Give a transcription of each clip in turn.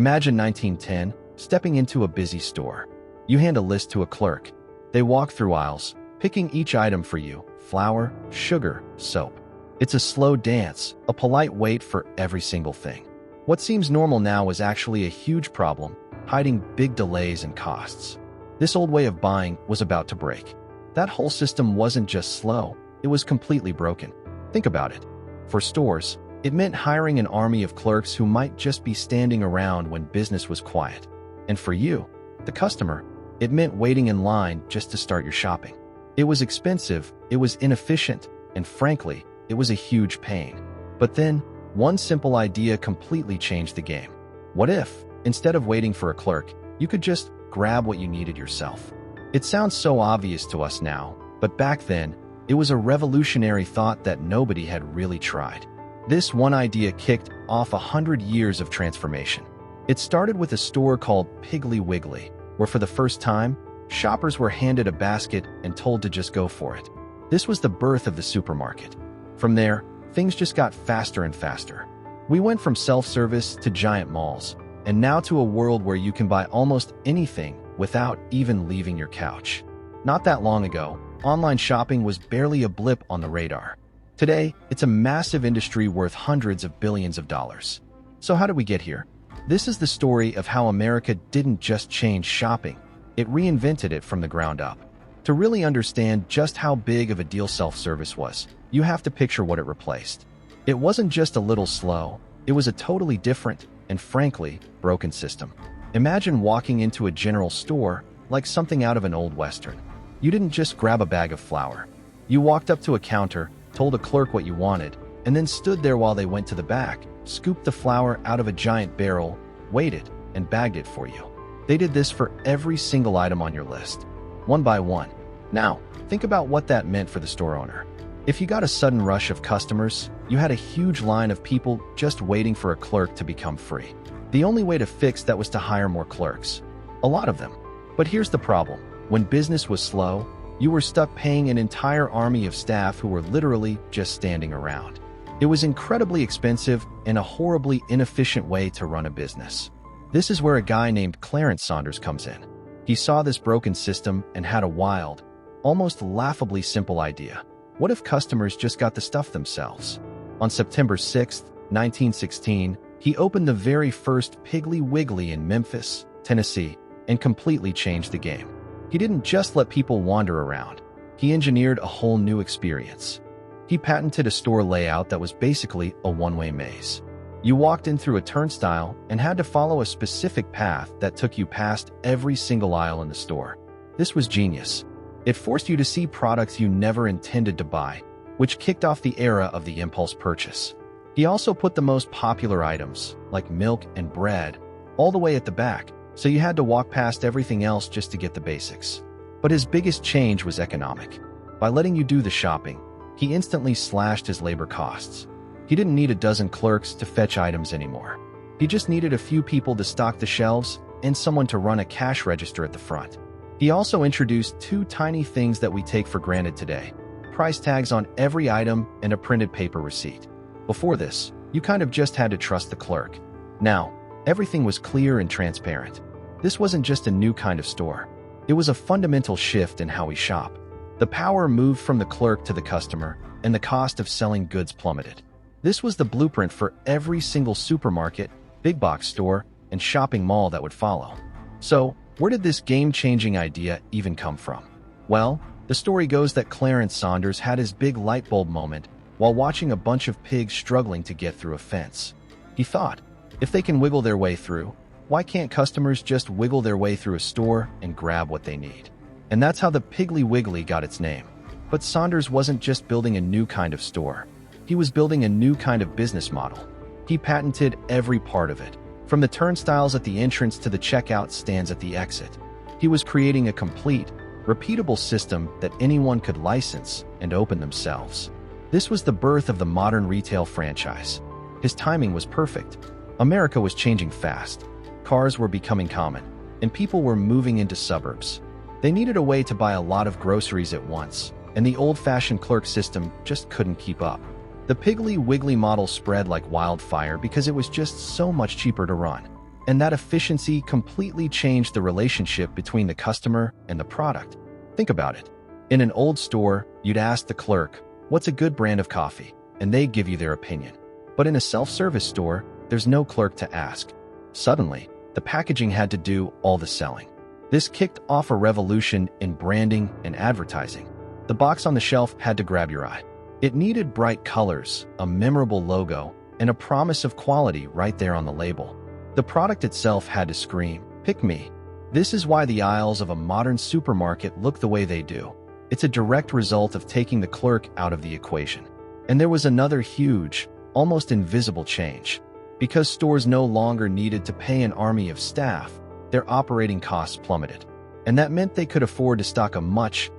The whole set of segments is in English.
Imagine 1910, stepping into a busy store. You hand a list to a clerk. They walk through aisles, picking each item for you: flour, sugar, soap. It's a slow dance, a polite wait for every single thing. What seems normal now is actually a huge problem, hiding big delays and costs. This old way of buying was about to break. That whole system wasn't just slow, it was completely broken. Think about it. For stores, it meant hiring an army of clerks who might just be standing around when business was quiet. And for you, the customer, it meant waiting in line just to start your shopping. It was expensive, it was inefficient, and frankly, it was a huge pain. But then, one simple idea completely changed the game. What if, instead of waiting for a clerk, you could just grab what you needed yourself? It sounds so obvious to us now, but back then, it was a revolutionary thought that nobody had really tried. This one idea kicked off 100 years of transformation. It started with a store called Piggly Wiggly, where for the first time, shoppers were handed a basket and told to just go for it. This was the birth of the supermarket. From there, things just got faster and faster. We went from self-service to giant malls, and now to a world where you can buy almost anything without even leaving your couch. Not that long ago, online shopping was barely a blip on the radar. Today, it's a massive industry worth hundreds of billions of dollars. So how did we get here? This is the story of how America didn't just change shopping, it reinvented it from the ground up. To really understand just how big of a deal self-service was, you have to picture what it replaced. It wasn't just a little slow, it was a totally different, and frankly, broken system. Imagine walking into a general store like something out of an old western. You didn't just grab a bag of flour. You walked up to a counter, told a clerk what you wanted, and then stood there while they went to the back, scooped the flour out of a giant barrel, waited, and bagged it for you. They did this for every single item on your list, one by one. Now, think about what that meant for the store owner. If you got a sudden rush of customers, you had a huge line of people just waiting for a clerk to become free. The only way to fix that was to hire more clerks. A lot of them. But here's the problem. When business was slow, you were stuck paying an entire army of staff who were literally just standing around. It was incredibly expensive and a horribly inefficient way to run a business. This is where a guy named Clarence Saunders comes in. He saw this broken system and had a wild, almost laughably simple idea. What if customers just got the stuff themselves? On September 6, 1916, he opened the very first Piggly Wiggly in Memphis, Tennessee, and completely changed the game. He didn't just let people wander around. He engineered a whole new experience. He patented a store layout that was basically a one-way maze. You walked in through a turnstile and had to follow a specific path that took you past every single aisle in the store. This was genius. It forced you to see products you never intended to buy, which kicked off the era of the impulse purchase. He also put the most popular items, like milk and bread, all the way at the back, so you had to walk past everything else just to get the basics. But his biggest change was economic. By letting you do the shopping, he instantly slashed his labor costs. He didn't need a dozen clerks to fetch items anymore. He just needed a few people to stock the shelves and someone to run a cash register at the front. He also introduced two tiny things that we take for granted today: price tags on every item and a printed paper receipt. Before this, you kind of just had to trust the clerk. Now, everything was clear and transparent. This wasn't just a new kind of store. It was a fundamental shift in how we shop. The power moved from the clerk to the customer, and the cost of selling goods plummeted. This was the blueprint for every single supermarket, big box store, and shopping mall that would follow. So, where did this game-changing idea even come from? Well, the story goes that Clarence Saunders had his big light bulb moment while watching a bunch of pigs struggling to get through a fence. He thought, if they can wiggle their way through, why can't customers just wiggle their way through a store and grab what they need? And that's how the Piggly Wiggly got its name. But Saunders wasn't just building a new kind of store. He was building a new kind of business model. He patented every part of it, from the turnstiles at the entrance to the checkout stands at the exit. He was creating a complete, repeatable system that anyone could license and open themselves. This was the birth of the modern retail franchise. His timing was perfect. America was changing fast. Cars were becoming common, and people were moving into suburbs. They needed a way to buy a lot of groceries at once, and the old-fashioned clerk system just couldn't keep up. The Piggly Wiggly model spread like wildfire because it was just so much cheaper to run. And that efficiency completely changed the relationship between the customer and the product. Think about it. In an old store, you'd ask the clerk, "What's a good brand of coffee?" and they'd give you their opinion. But in a self-service store, there's no clerk to ask. Suddenly, the packaging had to do all the selling. This kicked off a revolution in branding and advertising. The box on the shelf had to grab your eye. It needed bright colors, a memorable logo, and a promise of quality right there on the label. The product itself had to scream, "Pick me." This is why the aisles of a modern supermarket look the way they do. It's a direct result of taking the clerk out of the equation. And there was another huge, almost invisible change. Because stores no longer needed to pay an army of staff, their operating costs plummeted. And that meant they could afford to stock a much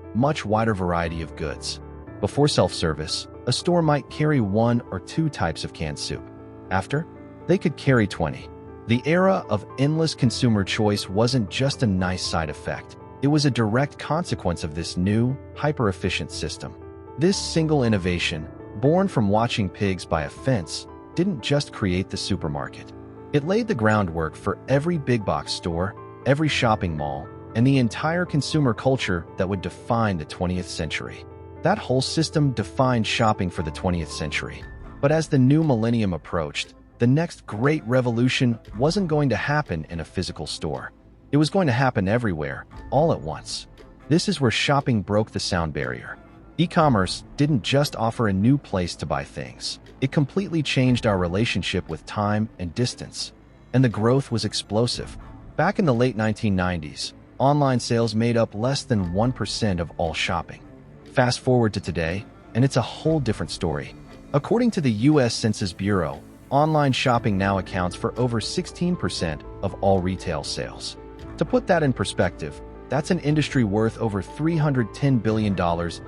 wider variety of goods. Before self-service, a store might carry 1 or 2 types of canned soup. After, they could carry 20. The era of endless consumer choice wasn't just a nice side effect. It was a direct consequence of this new, hyper-efficient system. This single innovation, born from watching pigs by a fence, didn't just create the supermarket. It laid the groundwork for every big-box store, every shopping mall, and the entire consumer culture that would define the 20th century. That whole system defined shopping for the 20th century. But as the new millennium approached, the next great revolution wasn't going to happen in a physical store. It was going to happen everywhere, all at once. This is where shopping broke the sound barrier. E-commerce didn't just offer a new place to buy things. It completely changed our relationship with time and distance. And the growth was explosive. Back in the late 1990s, online sales made up less than 1% of all shopping. Fast forward to today, and it's a whole different story. According to the U.S. Census Bureau, online shopping now accounts for over 16% of all retail sales. To put that in perspective, that's an industry worth over $310 billion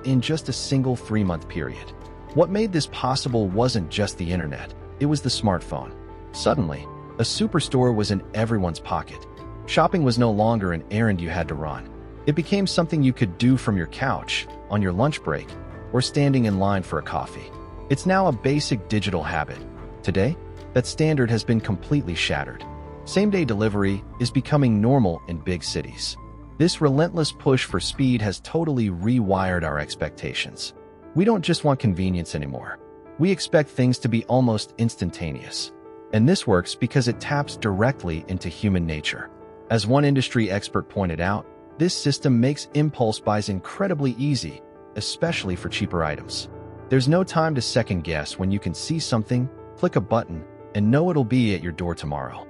in just a single 3-month period. What made this possible wasn't just the internet, it was the smartphone. Suddenly, a superstore was in everyone's pocket. Shopping was no longer an errand you had to run. It became something you could do from your couch, on your lunch break, or standing in line for a coffee. It's now a basic digital habit. Today, that standard has been completely shattered. Same-day delivery is becoming normal in big cities. This relentless push for speed has totally rewired our expectations. We don't just want convenience anymore. We expect things to be almost instantaneous. And this works because it taps directly into human nature. As one industry expert pointed out, this system makes impulse buys incredibly easy, especially for cheaper items. There's no time to second guess when you can see something, click a button, and know it'll be at your door tomorrow.